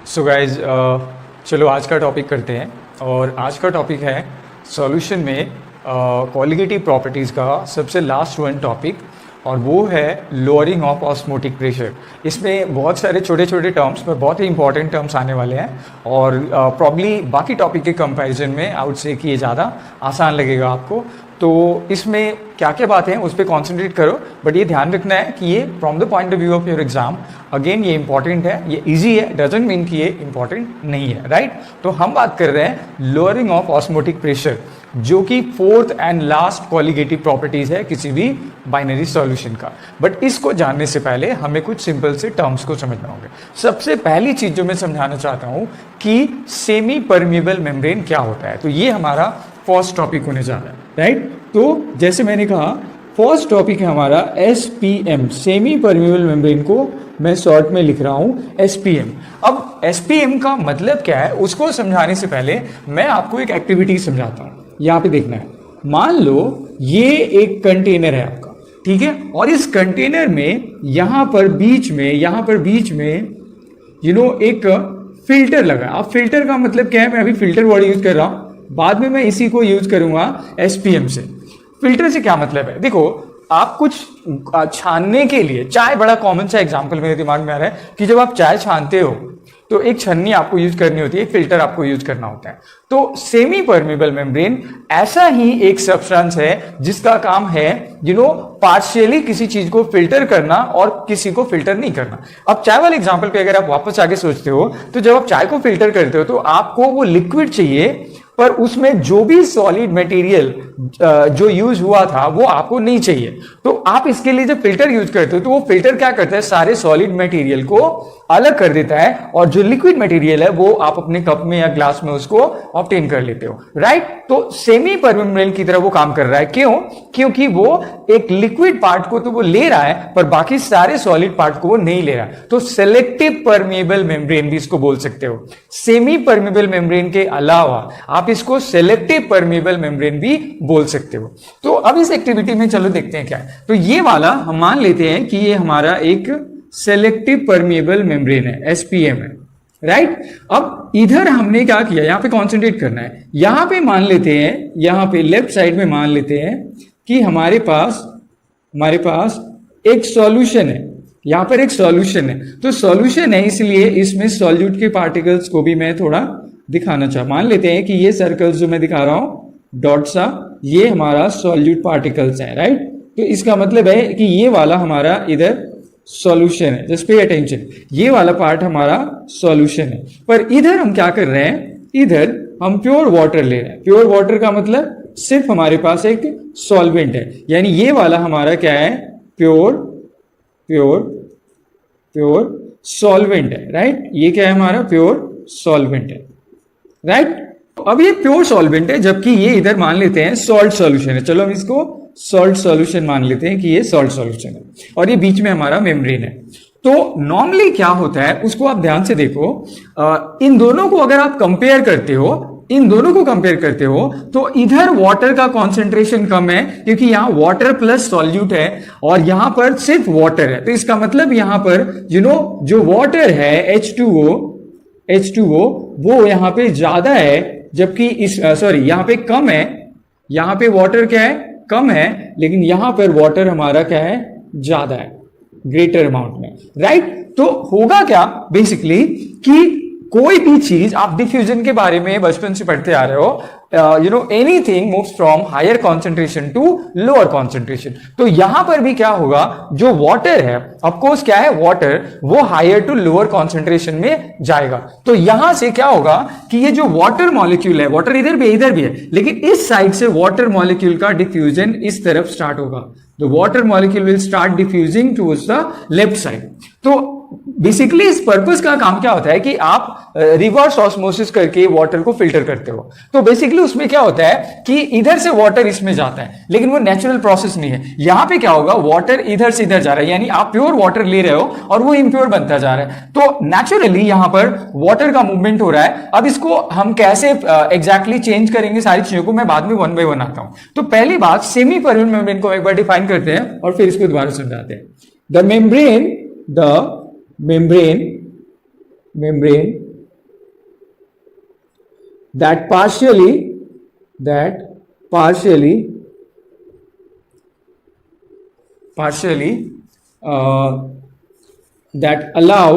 So guys चलो आज का टॉपिक करते हैं। और आज का टॉपिक है सॉल्यूशन में कोलिगेटिव प्रॉपर्टीज़ का सबसे लास्ट वन टॉपिक, और वो है लोअरिंग ऑफ ऑस्मोटिक प्रेशर। इसमें बहुत सारे छोटे छोटे टर्म्स पर बहुत ही इंपॉर्टेंट टर्म्स आने वाले हैं, और प्रॉब्ली बाकी टॉपिक के कंपैरिजन में आई वुड से कि ये ज़्यादा आसान लगेगा आपको। तो इसमें क्या क्या बातें हैं उस पर कॉन्सेंट्रेट करो, बट ये ध्यान रखना है कि ये from the point of view of your exam, again ये इंपॉर्टेंट है, ये इजी है, डजंट मीन कि ये इंपॉर्टेंट नहीं है, राइट। तो हम बात कर रहे हैं लोअरिंग ऑफ ऑस्मोटिक प्रेशर, जो कि fourth and last colligative properties है किसी भी बाइनरी सॉल्यूशन का। बट इसको जानने से पहले हमें कुछ सिंपल से टर्म्स को समझना होगा। सबसे पहली चीज जो मैं समझाना चाहता हूं कि सेमी परमिएबल मेम्ब्रेन क्या होता है, तो ये हमारा फर्स्ट टॉपिक होने जा रहा है, राइट। तो जैसे मैंने कहा फर्स्ट टॉपिक है हमारा एसपीएम, सेमी परमिएबल मेम्ब्रेन को मैं शॉर्ट में लिख रहा हूं एसपीएम। अब एसपीएम का मतलब क्या है उसको समझाने से पहले मैं आपको एक एक्टिविटी समझाता हूं। यहां पे देखना है, मान लो ये एक कंटेनर है आपका, ठीक है, और इस कंटेनर में यहां पर बीच में एक फिल्टर लगा है। अब फिल्टर का मतलब क्या है, मैं अभी फिल्टर वर्ड यूज कर रहा हूं, बाद में मैं इसी को यूज करूंगा एसपीएम से। फिल्टर से क्या मतलब है, देखो आप कुछ छानने के लिए, चाय बड़ा कॉमन सा एग्जांपल मेरे दिमाग में आ रहा है कि जब आप चाय छानते हो तो एक छन्नी आपको यूज करनी होती है, एक फिल्टर आपको यूज करना होता है। तो सेमी परमिएबल मेम्ब्रेन ऐसा ही एक सब्सटेंस है जिसका काम है पार्शियली किसी चीज को फिल्टर करना और किसी को फिल्टर नहीं करना। अब चाय वाले एग्जांपल पे अगर आप वापस आगे सोचते हो तो जब आप चाय को फिल्टर करते हो तो आपको वो लिक्विड चाहिए, पर उसमें जो भी सॉलिड मटेरियल जो यूज हुआ था वो आपको नहीं चाहिए। तो आप इसके लिए जब फिल्टर यूज करते हो तो वो फिल्टर क्या करता है, सारे सॉलिड मटेरियल को अलग कर देता है, और जो लिक्विड मटेरियल है वो आप अपने कप में या ग्लास में उसको ऑब्टेन कर लेते हो, राइट। तो सेमी परमिएबल की तरह वो काम कर रहा है, क्यों? क्योंकि वो एक लिक्विड पार्ट को तो वो ले रहा है पर बाकी सारे सॉलिड पार्ट को वो नहीं ले रहा है। तो सेलेक्टिव परमिएबल मेम्ब्रेन भी इसको बोल सकते हो। सेमी परमिएबल मेम्ब्रेन के अलावा आप इसको सेलेक्टिव परमिएबल मेम्ब्रेन भी बोल सकते हो। तो अब इस एक्टिविटी में चलो देखते हैं क्या है। तो ये वाला हम मान लेते हैं कि ये हमारा एक सेलेक्टिव परमिएबल मेम्ब्रेन है, एसपीएम है, राइट। अब इधर हमने क्या किया, यहां पे कंसंट्रेट करना है। यहां पे मान लेते हैं, यहां पे लेफ्ट साइड में मान लेते हैं कि हमारे पास एक सॉल्यूशन है, यहां पर एक सॉल्यूशन है। तो सॉल्यूशन है इसलिए इसमें सॉल्यूट के पार्टिकल्स को भी मैं थोड़ा दिखाना चाह, मान लेते हैं कि ये सर्कल्स जो मैं दिखा रहा हूं डॉट सा, ये हमारा सॉल्यूट पार्टिकल्स है, राइट। तो इसका मतलब है कि ये वाला हमारा इधर सॉल्यूशन है, जस्ट पे अटेंशन, ये वाला पार्ट हमारा सॉल्यूशन है। पर इधर हम क्या कर रहे हैं, इधर हम प्योर वाटर ले रहे हैं। प्योर वाटर का मतलब सिर्फ हमारे पास एक सॉल्वेंट है, यानी ये वाला हमारा क्या है, प्योर सॉल्वेंट है, राइट। ये क्या है, हमारा प्योर सॉल्वेंट है, राइट। अब ये प्योर सॉल्वेंट है, जबकि ये इधर मान लेते हैं सॉल्ट सॉल्यूशन है। चलो हम इसको सॉल्ट सॉल्यूशन मान लेते हैं कि ये सॉल्ट सॉल्यूशन है, और ये बीच में हमारा मेम्ब्रेन है। तो नॉर्मली क्या होता है उसको आप ध्यान से देखो, इन दोनों को अगर आप कंपेयर करते हो तो इधर वाटर का कॉन्सेंट्रेशन कम है, क्योंकि यहां वाटर प्लस सॉल्यूट है और यहां पर सिर्फ वाटर है। तो इसका मतलब यहां पर जो वाटर है H2O वो यहां पे ज्यादा है, जबकि यहां पे कम है। यहां पे वाटर क्या है, कम है, लेकिन यहां पर वाटर हमारा क्या है, ज्यादा है, ग्रेटर अमाउंट में, राइट। तो होगा क्या बेसिकली कि कोई भी चीज आप डिफ्यूजन के बारे में बचपन से पढ़ते आ रहे हो, anything moves from higher concentration to lower concentration. तो यहां पर भी क्या होगा, जो वाटर है, ऑफ कोर्स क्या है, वाटर वो हायर टू लोअर कॉन्सेंट्रेशन में जाएगा। तो यहां से क्या होगा कि ये जो वाटर मॉलिक्यूल है, वाटर इधर भी है, लेकिन इस साइड से वाटर मॉलिक्यूल का डिफ्यूजन इस तरफ स्टार्ट होगा। The water molecule will start diffusing towards the left side. तो बेसिकली इस पर्पस का काम क्या होता है कि आप रिवर्स ऑस्मोसिस करके वाटर को फिल्टर करते हो। तो बेसिकली उसमें क्या होता है कि इधर से वाटर इसमें जाता है, लेकिन वो नेचुरल प्रोसेस नहीं है। यहां पे क्या होगा, वाटर इधर से इधर जा रहा है, यानी आप प्योर वाटर ले रहे हो और वो इम्प्योर बनता जा रहा है। तो नेचुरली यहां पर वाटर का मूवमेंट हो रहा है। अब इसको हम कैसे एग्जैक्टली चेंज करेंगे, सारी चीजों को मैं बाद में वन बाय वन आता हूं। तो पहली बात, सेमी परमिएबल मेम्ब्रेन को एक बार डिफाइन करते हैं और फिर इसको दोबारा समझाते हैं। The membrane that partially that allow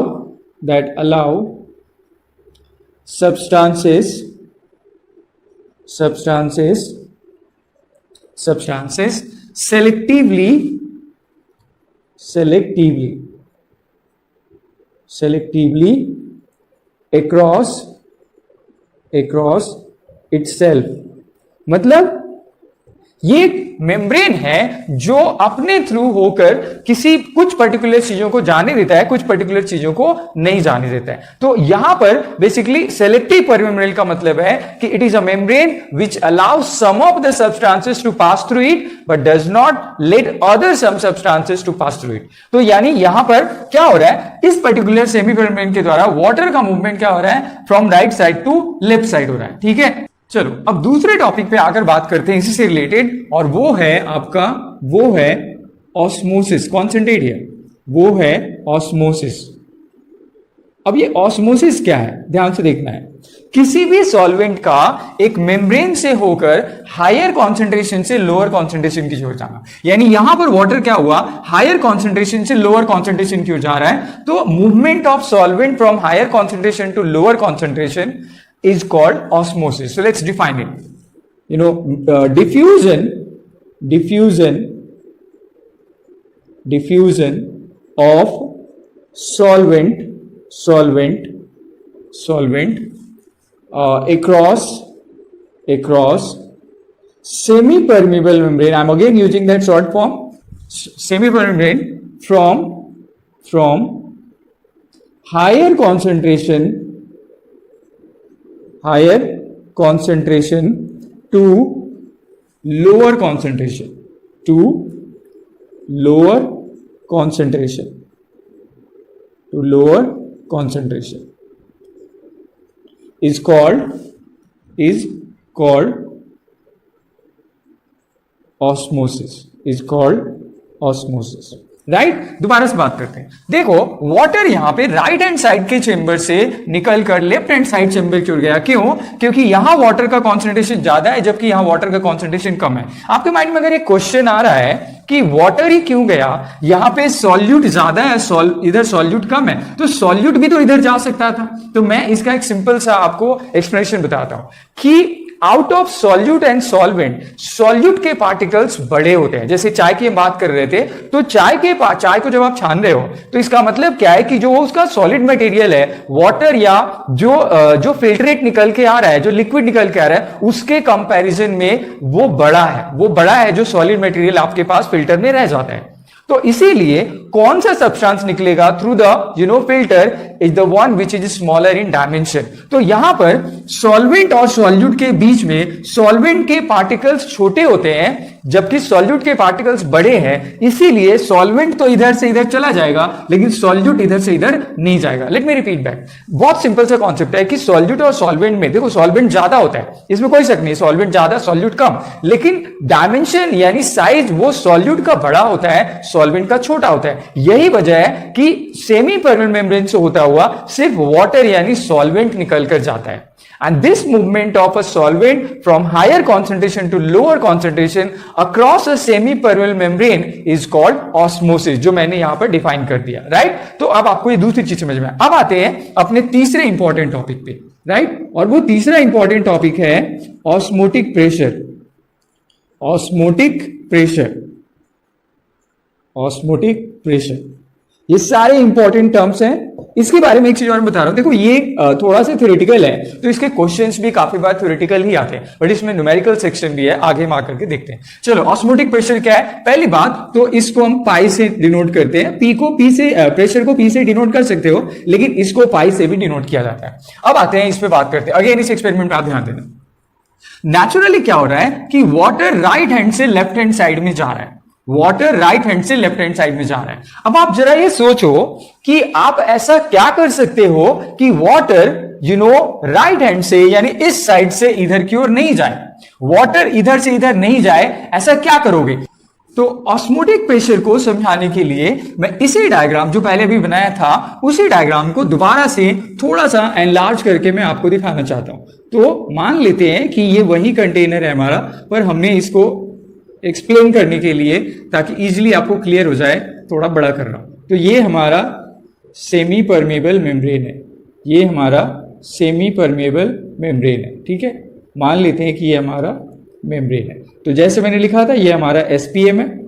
substances selectively across itself। मतलब ये मेम्ब्रेन है जो अपने थ्रू होकर किसी कुछ पर्टिकुलर चीजों को जाने देता है, कुछ पर्टिकुलर चीजों को नहीं जाने देता है। तो यहां पर बेसिकली सेलेक्टिव परमेम्ब्रेन का मतलब है कि it is a membrane which allows some of the substances to pass through it but does not let other some substances to pass through it. तो यानी यहां पर क्या हो रहा है, इस पर्टिकुलर सेमी परमेम्ब्रेन के द्वारा वाटर का मूवमेंट क्या हो रहा है, from right side to left side हो रहा है। ठीक है, चलो अब दूसरे टॉपिक पे आकर बात करते हैं इसी से रिलेटेड, और वो है ऑस्मोसिस। कॉन्सेंट्रेट है, वो है ऑस्मोसिस। अब ये ऑस्मोसिस क्या है, ध्यान से देखना है। किसी भी सॉल्वेंट का एक मेम्ब्रेन से होकर हायर कॉन्सेंट्रेशन से लोअर कॉन्सेंट्रेशन की ओर जाना, यानी यहां पर वाटर क्या हुआ, हायर कॉन्सेंट्रेशन से लोअर कॉन्सेंट्रेशन की ओर जा रहा है। तो movement of solvent from higher concentration to lower concentration is called osmosis. So let's define it. Diffusion of solvent across semi-permeable membrane. I'm again using that short form, semi-permeable membrane, from higher concentration to lower concentration is called osmosis। Right, दोबारा से बात करते हैं। देखो water यहां पे right hand side के chamber से निकल कर लेफ्ट हैंड साइड चेंबर की ओर गया। क्यों? क्योंकि यहां वाटर का कॉन्सेंट्रेशन ज्यादा है जबकि यहां वाटर का कॉन्सेंट्रेशन कम है। आपके माइंड में अगर एक क्वेश्चन आ रहा है कि वाटर ही क्यों गया, यहां पे सॉल्यूट ज्यादा है, इधर सॉल्यूट कम है, तो सॉल्यूट भी तो इधर जा सकता था। तो मैं इसका एक सिंपल सा आपको एक्सप्लेनेशन बताता हूं कि out of solute and solvent, solute के पार्टिकल्स बड़े होते हैं। जैसे चाय की हम बात कर रहे थे, तो चाय को जब आप छान रहे हो तो इसका मतलब क्या है कि जो उसका सॉलिड मटेरियल है, वाटर या जो फिल्ट्रेट निकल के आ रहा है, जो लिक्विड निकल के आ रहा है, उसके कंपैरिजन में वो बड़ा है जो सॉलिड मटेरियल आपके पास फिल्टर में रह जाता है। तो इसीलिए कौन सा सब्सटेंस निकलेगा through the filter is the one which is smaller in dimension. तो यहां पर सॉल्वेंट और सॉल्यूट के बीच में सॉल्वेंट के पार्टिकल्स छोटे होते हैं जबकि सॉल्यूट के पार्टिकल्स बड़े हैं, इसीलिए सॉल्वेंट तो इधर से इधर चला जाएगा लेकिन सॉल्यूट इधर से इधर नहीं जाएगा। लेट मी रिपीट बैक, बहुत सिंपल सा कॉन्सेप्ट है कि सॉल्यूट और सॉल्वेंट में देखो सॉल्वेंट ज्यादा होता है, इसमें कोई शक नहीं, सॉल्वेंट ज्यादा सॉल्यूट कम, लेकिन डायमेंशन यानी साइज वो सॉल्यूट का बड़ा होता है, सॉल्वेंट का छोटा होता है। यही वजह है कि सेमी परमेबल मेम्ब्रेन से होता हुआ सिर्फ वाटर यानी सॉल्वेंट निकल कर जाता है। And this movement of a solvent from higher concentration to lower concentration across a semi-permeable membrane is called osmosis, जो मैंने यहां पर डिफाइन कर दिया। राइट, तो अब आपको ये दूसरी चीज समझ में। अब आते हैं अपने तीसरे इंपॉर्टेंट टॉपिक पे। राइट, और वो तीसरा इंपॉर्टेंट टॉपिक है ऑस्मोटिक प्रेशर। ये सारे इंपॉर्टेंट टर्म्स हैं। इसके बारे में एक चीज और बता रहा हूं, देखो ये थोड़ा सा थ्योरेटिकल है तो इसके क्वेश्चंस भी काफी बार थ्योरेटिकल ही आते हैं, बट इसमें न्यूमेरिकल सेक्शन भी है, आगे हम आकर के देखते हैं। चलो, ऑस्मोटिक प्रेशर क्या है? पहली बात तो इसको हम पाई से डिनोट करते हैं। प्रेशर को पी से डिनोट कर सकते हो, लेकिन इसको पाई से भी डिनोट किया जाता है। अब आते हैं इस पे बात करते हैं। अगेन इस एक्सपेरिमेंट पे आप ध्यान देना। नेचुरली क्या हो रहा है कि वाटर राइट हैंड से लेफ्ट हैंड साइड में जा रहा है, वाटर राइट हैंड से लेफ्ट हैंड साइड में जा रहा है। अब आप जरा ये सोचो कि आप ऐसा क्या कर सकते हो कि वाटर राइट हैंड से यानी इस साइड से इधर की ओर नहीं जाए, वाटर इधर से इधर नहीं जाए, ऐसा क्या करोगे? तो ऑस्मोटिक प्रेशर को समझाने के लिए मैं इसी डायग्राम जो पहले भी बनाया था उसी डायग्राम को दोबारा से थोड़ा सा एनलार्ज करके मैं आपको दिखाना चाहता हूं। तो मान लेते हैं कि ये वही कंटेनर है हमारा, पर हमने इसको एक्सप्लेन करने के लिए ताकि इजीली आपको क्लियर हो जाए थोड़ा बड़ा कर रहा हूं। तो ये हमारा सेमी परमेबल मेम्ब्रेन है, ये हमारा सेमी परमेबल मेम्ब्रेन है, ठीक है। मान लेते हैं कि ये हमारा मेम्ब्रेन है। तो जैसे मैंने लिखा था ये हमारा एसपीएम है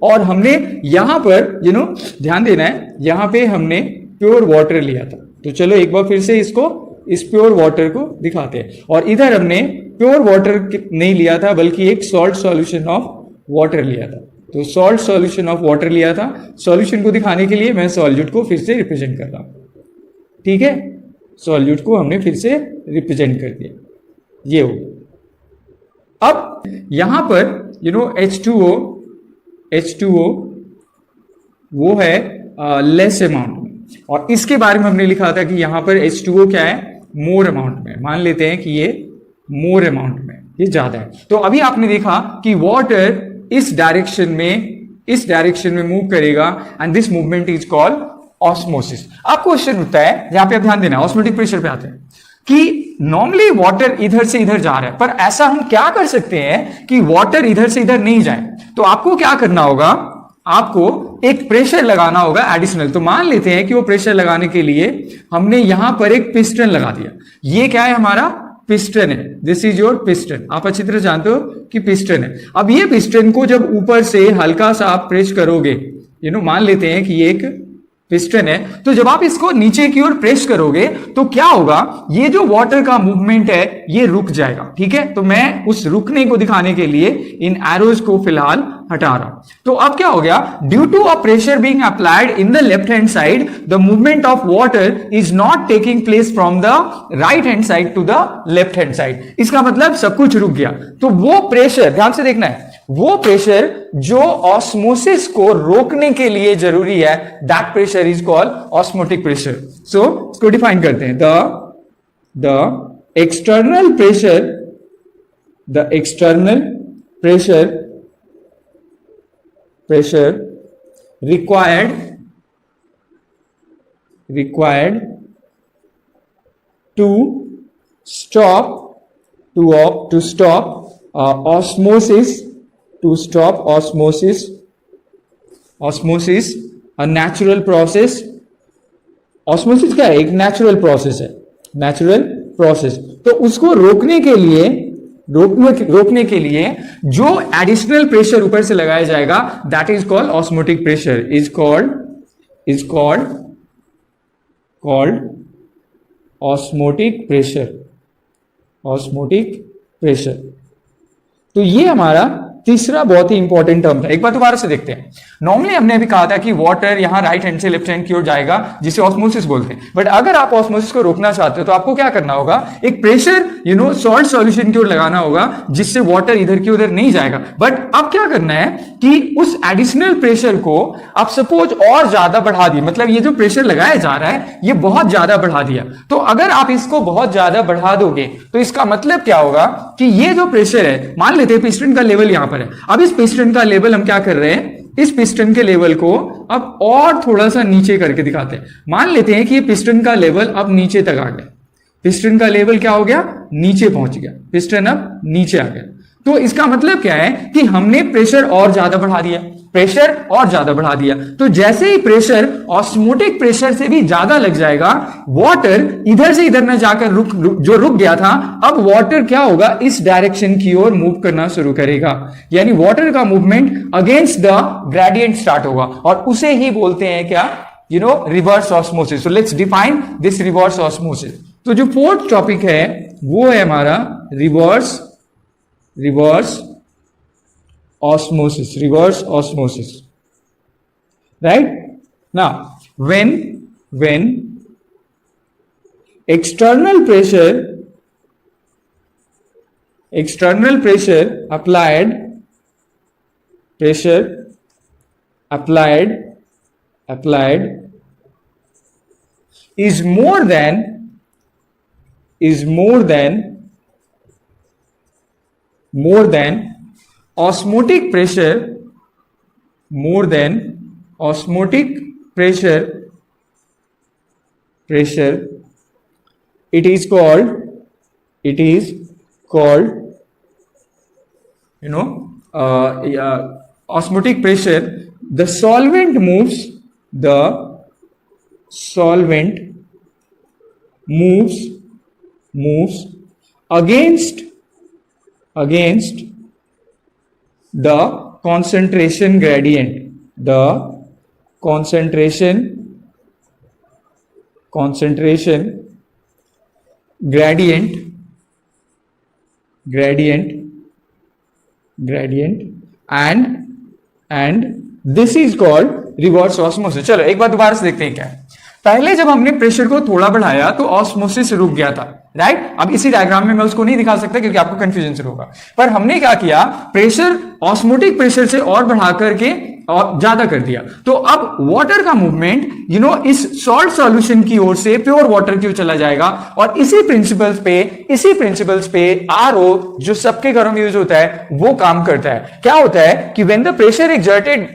और हमने यहां पर ध्यान देना है, यहां पे हमने प्योर वाटर लिया था। तो चलो एक बार फिर से इस प्योर वाटर को दिखाते हैं। और इधर हमने प्योर वाटर नहीं लिया था बल्कि एक सॉल्ट सॉल्यूशन ऑफ वाटर लिया था। तो सॉल्ट सॉल्यूशन ऑफ वाटर लिया था। सॉल्यूशन को दिखाने के लिए मैं सॉल्यूट को फिर से रिप्रेजेंट कर रहा हूं, ठीक है। सॉल्यूट को हमने फिर से रिप्रेजेंट कर दिया, ये हो। अब यहां पर H2O वो है लेस अमाउंट में, और इसके बारे में हमने लिखा था कि यहां पर H2O क्या है, मोर अमाउंट में। मान लेते हैं कि ये मोर अमाउंट में, ये ज्यादा है। तो अभी आपने देखा कि वाटर इस डायरेक्शन में मूव करेगा and this movement is called osmosis. आप क्वेश्चन उठता है, यहां पे आप ध्यान देना, ऑस्मोटिक प्रेशर पे आते हैं कि नॉर्मली वाटर इधर से इधर जा रहा है, पर ऐसा हम क्या कर सकते हैं कि वाटर इधर से इधर नहीं जाए। तो आपको क्या करना होगा, आपको एक प्रेशर लगाना होगा एडिशनल। तो मान लेते हैं कि वो प्रेशर लगाने के लिए हमने यहां पर एक पिस्टन लगा दिया। ये क्या है, हमारा पिस्टन है, दिस इज योर पिस्टन। आप अच्छी तरह जानते हो कि पिस्टन है। अब ये पिस्टन को जब ऊपर से हल्का सा आप प्रेस करोगे, मान लेते हैं कि ये एक पिस्टन है, तो जब आप इसको नीचे की ओर प्रेस करोगे तो क्या होगा, ये जो वाटर का मूवमेंट है ये रुक जाएगा, ठीक है। तो मैं उस रुकने को दिखाने के लिए इन एरोज को फिलहाल हटा रहा हूं। तो अब क्या हो गया, due to a pressure being applied in the left hand side the movement of water is not taking place from the right hand side to the left hand side. इसका मतलब सब कुछ रुक गया। तो वो प्रेशर, ध्यान से देखना है, वो प्रेशर जो ऑस्मोसिस को रोकने के लिए जरूरी है, that pressure is called osmotic pressure. So इसको डिफाइन करते हैं, the external pressure required to stop osmosis a natural process। Osmosis क्या है, एक नेचुरल प्रोसेस है, नेचुरल प्रोसेस। तो उसको रोकने के लिए जो एडिशनल प्रेशर ऊपर से लगाया जाएगा that is called osmotic pressure, is called osmotic pressure. तो ये हमारा तीसरा बहुत ही इंपॉर्टेंट टर्म था। एक बार दोबारा से देखते हैं। नॉर्मली हमने अभी कहा था कि वाटर यहां राइट हैंड से लेफ्ट हैंड की ओर जाएगा, जिसे ऑस्मोसिस बोलते हैं। बट अगर आप ऑस्मोसिस को रोकना चाहते हो तो आपको क्या करना होगा, एक प्रेशर सॉल्ट सॉल्यूशन की ओर लगाना होगा, जिससे वाटर इधर की उधर नहीं जाएगा। बट अब क्या करना है कि उस एडिशनल प्रेशर को आप सपोज और ज्यादा बढ़ा दिए, मतलब ये जो प्रेशर लगाया जा रहा है ये बहुत ज्यादा बढ़ा दिया। तो अगर आप इसको बहुत ज्यादा बढ़ा दोगे तो इसका मतलब क्या होगा कि ये जो प्रेशर है, मान लेते हैं पिस्टन का लेवल यहां पर है। अब इस पिस्टन का लेवल हम क्या कर रहे हैं, इस पिस्टन के लेवल को अब और थोड़ा सा नीचे करके दिखाते हैं। मान लेते हैं कि ये पिस्टन का लेवल अब नीचे तक आ गया, पिस्टन का लेवल क्या हो गया, नीचे पहुंच गया, पिस्टन अब नीचे आ गया। तो इसका मतलब क्या है कि हमने प्रेशर और ज्यादा बढ़ा दिया, तो जैसे ही प्रेशर ऑस्मोटिक प्रेशर से भी ज्यादा लग जाएगा, वाटर इधर से इधर न जाकर रुक गया था, अब वाटर क्या होगा, इस डायरेक्शन की ओर मूव करना शुरू करेगा। यानी वाटर का movement against the gradient start होगा, और उसे ही बोलते हैं क्या, reverse osmosis. So let's define this reverse osmosis. तो जो फोर्थ टॉपिक है वो है हमारा reverse osmosis, right? Now when external pressure applied is more than osmotic pressure more than osmotic pressure, it is called, osmotic pressure. The solvent moves against the concentration gradient. The concentration gradient and this is called reverse osmosis. चलो एक बार दोबारा से देखते हैं क्या है. पहले जब हमने प्रेशर को थोड़ा बढ़ाया तो ऑस्मोसिस रुक गया था, राइट. अब इसी डायग्राम में मैं उसको नहीं दिखा सकता क्योंकि आपको कंफ्यूजन शुरू होगा. पर हमने क्या किया, प्रेशर ऑस्मोटिक प्रेशर से और बढ़ा करके और ज्यादा कर दिया. तो अब वाटर का मूवमेंट इस सॉल्ट सॉल्यूशन की ओर से प्योर वाटर की ओर चला जाएगा. और इसी प्रिंसिपल्स पे आरओ जो सबके घरों में यूज होता है वो काम करता है. क्या होता है कि when the pressure exerted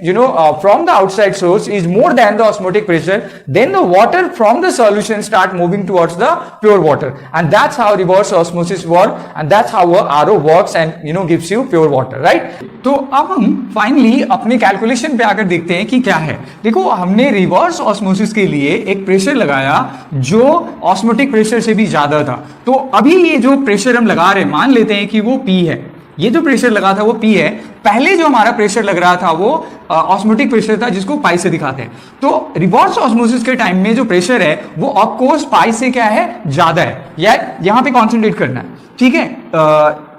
from the outside source is more than the osmotic pressure, then the water from the solution start moving towards the pure water, and that's how reverse osmosis work, and that's how RO works and gives you pure water, right. तो अब हम finally अपने calculation पे आकर देखते हैं कि क्या है. देखो, हमने रिवर्स ऑस्मोसिस के लिए एक प्रेशर लगाया जो ऑस्मोटिक प्रेशर से भी ज्यादा था. तो अभी ये जो प्रेशर हम लगा रहे हैं, मान लेते हैं कि वो P है. ये जो प्रेशर लगा था वो P है. पहले जो हमारा प्रेशर लग रहा था वो ऑस्मोटिक प्रेशर था जिसको पाई से दिखाते हैं. तो रिवर्स ऑस्मोसिस के टाइम में जो प्रेशर है वो ऑफकोर्स पाई से क्या है, ज्यादा है. या यहां पे कॉन्सेंट्रेट करना है, ठीक है.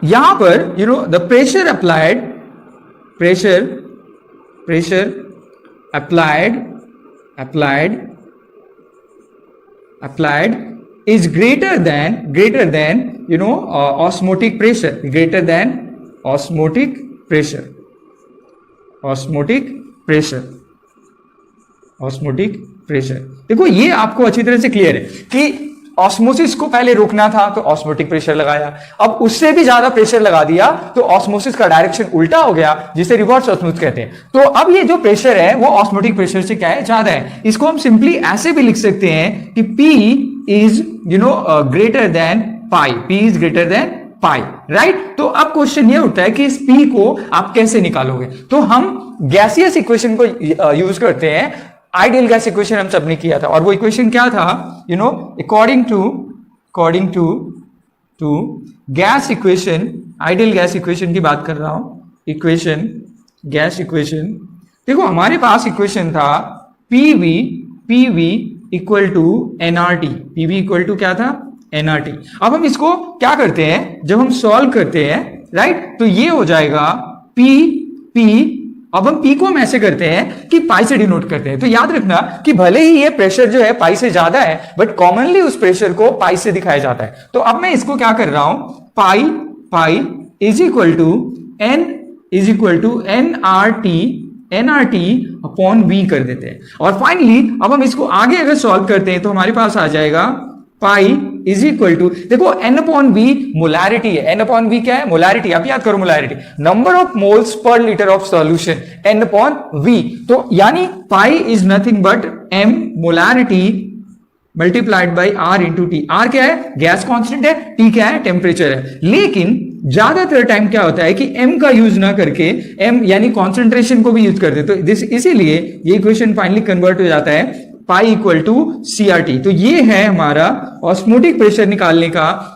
यहां पर the pressure applied is greater than osmotic pressure, osmotic pressure. देखो, ये आपको अच्छी तरह से क्लियर है कि ऑस्मोसिस को पहले रोकना था तो ऑस्मोटिक प्रेशर लगाया, अब उससे भी ज्यादा प्रेशर लगा दिया तो ऑस्मोसिस का डायरेक्शन उल्टा हो गया, जिसे रिवर्स ऑस्मोसिस कहते हैं. तो अब ये जो प्रेशर है वो ऑस्मोटिक प्रेशर से क्या है, ज्यादा है. इसको हम सिंपली ऐसे भी लिख सकते हैं कि P is greater than pi, right. तो अब क्वेश्चन ये उठता है कि इस P को आप कैसे निकालोगे. तो हम गैसियस इक्वेशन को यूज करते हैं. आइडियल गैस इक्वेशन हम सबने किया था, और वो इक्वेशन क्या था, according to gas equation, ideal gas equation की बात कर रहा हूं. गैस इक्वेशन, देखो हमारे पास इक्वेशन था PV equal to nRT. PV equal to क्या था, nRT. अब हम इसको क्या करते हैं, जब हम सॉल्व करते हैं, राइट, तो ये हो जाएगा P. अब हम P को हम ऐसे करते हैं कि पाई से डिनोट करते हैं. तो याद रखना कि भले ही ये प्रेशर जो है पाई से ज्यादा है, बट कॉमनली उस प्रेशर को पाई से दिखाया जाता है. तो अब मैं इसको क्या कर रहा हूं, pi is equal to nRT upon V कर देते हैं. और फाइनली अब हम इसको आगे अगर सॉल्व करते हैं तो हमारे पास आ जाएगा पाई इज इक्वल टू, देखो n अपॉन वी मोलैरिटी है. n अपॉन वी क्या है, मोलैरिटी. आप याद करो मोलैरिटी, नंबर ऑफ मोल्स पर litre of solution, n upon V. तो यानी pi is nothing but m molarity multiplied by R into T. R क्या है, गैस कांस्टेंट है, टी क्या है, टेम्परेचर है. लेकिन ज्यादातर टाइम क्या होता है कि m का यूज ना करके m यानी कॉन्सेंट्रेशन को भी यूज करते हैं. तो इसीलिए ये इक्वेशन फाइनली कन्वर्ट हो जाता है पाई इक्वल टू CRT. तो ये है हमारा ऑस्मोटिक प्रेशर निकालने का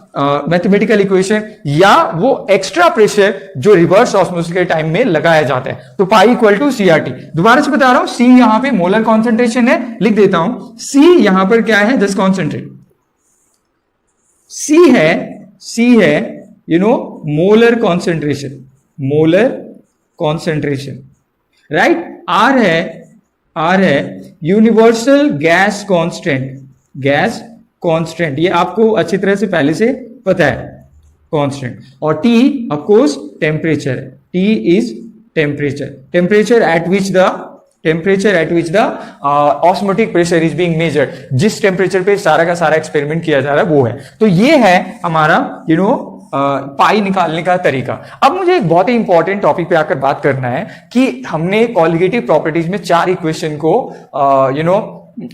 मैथमेटिकल इक्वेशन, या वो एक्स्ट्रा प्रेशर जो रिवर्स ऑस्मोसिस के टाइम में लगाया जाता है. तो पाई इक्वल टू CRT. दोबारा से बता रहा हूं, C यहां पे मोलर कॉन्सेंट्रेशन है, लिख देता हूं. C यहां पर क्या है, जस्ट कॉन्सेंट्रेट. C है मोलर कॉन्सेंट्रेशन, राइट. R है यूनिवर्सल गैस कांस्टेंट, ये आपको अच्छी तरह से पहले से पता है, कांस्टेंट. और T ऑफ कोर्स टेम्परेचर है. T is temperature at which the osmotic pressure is being measured. जिस टेम्परेचर पे सारा का सारा एक्सपेरिमेंट किया जा रहा है वो है. तो ये है हमारा पाई निकालने का तरीका। अब मुझे एक बहुत ही इंपॉर्टेंट टॉपिक पे आकर बात करना है कि हमने कॉलिगेटिव प्रॉपर्टीज में चार इक्वेशन को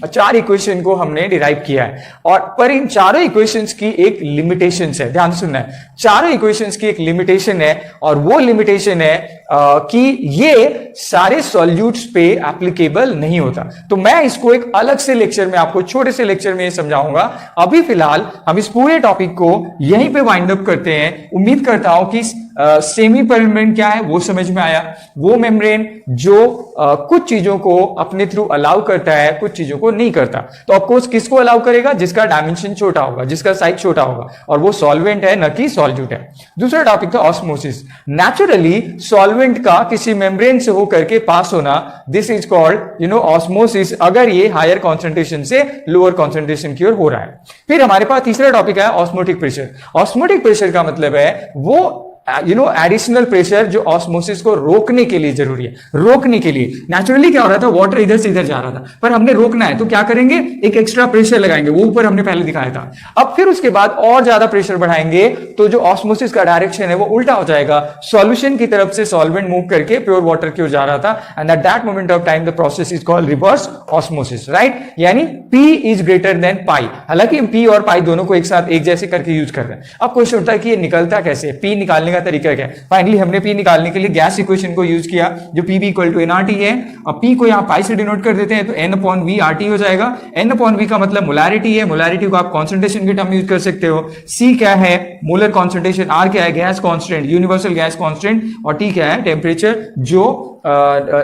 चार इक्वेशन को हमने डिराइव किया है, और पर इन चारों इक्वेशंस की एक लिमिटेशन है, ध्यान सुनना है। चारों इक्वेशंस की एक लिमिटेशन है, और वो लिमिटेशन है कि ये सारे सॉल्यूट्स पे एप्लीकेबल नहीं होता। तो मैं इसको एक अलग से लेक्चर में, आपको छोटे से लेक्चर में समझाऊंगा। अभी फिलहाल हम इस पूरे टॉपिक को यहीं पे वाइंड अप करते हैं। उम्मीद करता हूं कि सेमी मेम्ब्रेन क्या है वो समझ में आया। वो मेम्ब्रेन जो कुछ चीजों को अपने थ्रू अलाउ करता है, कुछ चीजों को नहीं करता। तो ऑफकोर्स किसको अलाउ करेगा? जिसका डायमेंशन छोटा होगा, जिसका साइज छोटा होगा, और वो सॉल्वेंट है, न कि सॉल्यूट है। दूसरा टॉपिक था ऑस्मोसिस। नेचुरली सॉल्वेंट का किसी मेम्ब्रेन से होकर के पास होना, दिस इज कॉल्ड ऑस्मोसिस, अगर ये हायर कॉन्सेंट्रेशन से लोअर कॉन्सेंट्रेशन की ओर हो रहा है। फिर हमारे पास तीसरा टॉपिक है ऑस्मोटिक प्रेशर। ऑस्मोटिक प्रेशर का मतलब है वो एडिशनल प्रेशर जो ऑस्मोसिस को रोकने के लिए जरूरी है। रोकने के लिए नेचुरली क्या हो रहा था, वाटर इधर से इधर जा रहा था, पर हमने रोकना है तो क्या करेंगे? एक एक्स्ट्रा प्रेशर लगाएंगे, वो ऊपर हमने पहले दिखाया था। अब फिर उसके बाद और ज्यादा प्रेशर बढ़ाएंगे तो जो ऑस्मोसिस का डायरेक्शन है वो उल्टा हो जाएगा। सॉल्यूशन की तरफ से सॉल्वेंट मूव करके प्योर वाटर की ओर जा रहा था, and at that moment of time the process is called reverse osmosis, right? यानी P is greater than pi. हालांकि हम P और पाई दोनों को एक साथ एक जैसे करके यूज कर रहे हैं। अब क्वेश्चन उठता है कि ये निकलता कैसे? P निकालने का तरीका क्या है? फाइनली हमने P निकालने के लिए गैस इक्वेशन को यूज किया, जो Pv इक्वल टू nRT है। अब P को यहां पाई से डिनोट कर देते हैं, तो n अपॉन V RT हो जाएगा। n अपॉन V का मतलब मोलारिटी है, मोलारिटी को आप कॉन्सेंट्रेशन के टर्म में यूज कर सकते हो। C क्या है? Molar concentration. R क्या है? Gas constant, universal gas constant. और T क्या है? टेम्परेचर, जो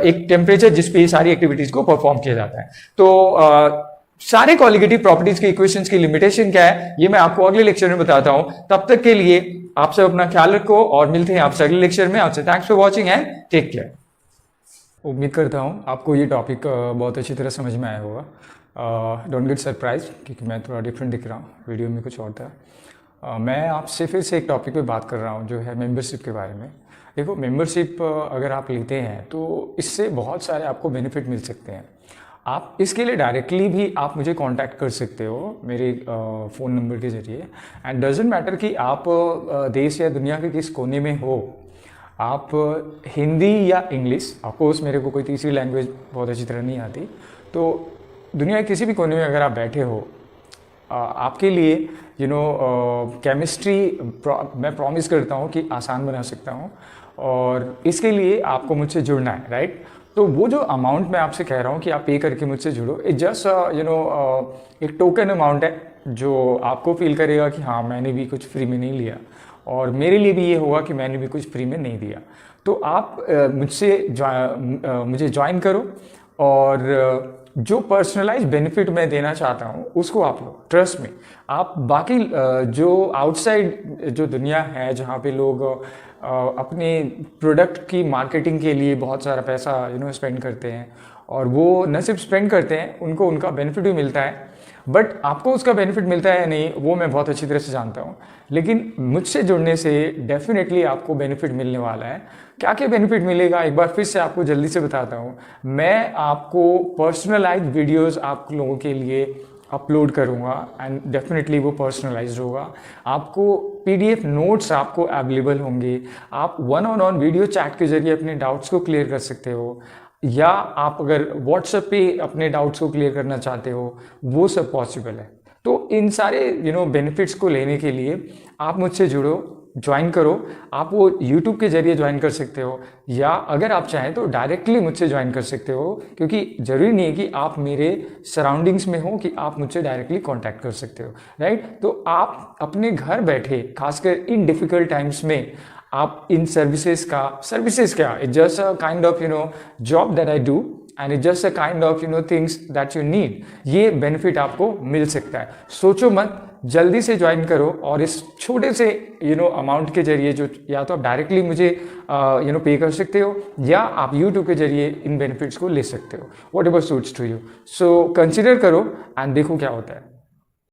एक टेम्परेचर जिस पे सारी एक्टिविटीज को परफॉर्म किया जाता है। तो सारे कॉलिगेटिव प्रॉपर्टीज के इक्वेशंस की लिमिटेशन क्या है, ये मैं आपको अगले लेक्चर में बताता हूं। तब तक के लिए आप सब अपना ख्याल रखो, और मिलते हैं आपसे अगले लेक्चर में। आपसे thanks for watching and take care. उम्मीद करता हूं आपको ये टॉपिक बहुत अच्छी तरह समझ में आया होगा। डोंट गेट सरप्राइज, क्योंकि मैं थोड़ा डिफरेंट दिख रहा हूँ, वीडियो में कुछ और था। मैं आपसे फिर से एक टॉपिक पे बात कर रहा हूँ, जो है मेंबरशिप के बारे में। देखो, मेंबरशिप अगर आप लेते हैं तो इससे बहुत सारे आपको बेनिफिट मिल सकते हैं। आप इसके लिए डायरेक्टली भी आप मुझे कांटेक्ट कर सकते हो मेरे फ़ोन नंबर के ज़रिए। एंड डजेंट मैटर कि आप देश या दुनिया के किस कोने में हो, आप हिंदी या इंग्लिश, ऑफकोर्स मेरे को कोई तीसरी लैंग्वेज बहुत अच्छी तरह नहीं आती, तो दुनिया के किसी भी कोने में अगर आप बैठे हो, आपके लिए केमिस्ट्री मैं प्रॉमिस करता हूँ कि आसान बना सकता हूँ। और इसके लिए आपको मुझसे जुड़ना है, राइट? तो वो जो अमाउंट मैं आपसे कह रहा हूँ कि आप पे करके मुझसे जुड़ो, इट जस्ट एक टोकन अमाउंट है, जो आपको फील करेगा कि हाँ, मैंने भी कुछ फ्री में नहीं लिया, और मेरे लिए भी ये होगा कि मैंने भी कुछ फ्री में नहीं दिया। तो आप मुझे ज्वाइन करो, और जो पर्सनलाइज बेनिफिट मैं देना चाहता हूँ उसको आप लो, ट्रस्ट में। आप बाकी जो आउटसाइड जो दुनिया है, जहाँ पे लोग अपने प्रोडक्ट की मार्केटिंग के लिए बहुत सारा पैसा स्पेंड करते हैं, और वो न सिर्फ स्पेंड करते हैं, उनको उनका बेनिफिट भी मिलता है, बट आपको उसका बेनिफिट मिलता है या नहीं वो मैं बहुत अच्छी तरह से जानता हूँ। लेकिन मुझसे जुड़ने से डेफिनेटली आपको बेनिफिट मिलने वाला है। क्या क्या बेनिफिट मिलेगा, एक बार फिर से आपको जल्दी से बताता हूँ। मैं आपको पर्सनलाइज वीडियोस आप लोगों के लिए अपलोड करूँगा, एंड डेफिनेटली वो पर्सनलाइज्ड होगा। आपको PDF नोट्स आपको अवेलेबल होंगे। आप one on one video chat के जरिए अपने डाउट्स को क्लियर कर सकते हो, या आप अगर व्हाट्सएप पे अपने डाउट्स को क्लियर करना चाहते हो, वो सब पॉसिबल है। तो इन सारे बेनिफिट्स को लेने के लिए आप मुझसे जुड़ो, ज्वाइन करो। आप वो YouTube के जरिए ज्वाइन कर सकते हो, या अगर आप चाहें तो डायरेक्टली मुझसे ज्वाइन कर सकते हो, क्योंकि ज़रूरी नहीं है कि आप मेरे सराउंडिंग्स में हो कि आप मुझसे डायरेक्टली कांटेक्ट कर सकते हो, राइट? तो आप अपने घर बैठे, खासकर इन डिफ़िकल्ट टाइम्स में, आप इन सर्विसेज क्या, it's just a kind of job that I do, and it's just a kind of things that you need. ये बेनिफिट आपको मिल सकता है। सोचो मत, जल्दी से ज्वाइन करो, और इस छोटे से अमाउंट के जरिए, जो या तो आप डायरेक्टली मुझे पे कर सकते हो, या आप यूट्यूब के जरिए इन बेनिफिट्स को ले सकते हो, whatever suits to you. So consider करो एंड देखो क्या होता है।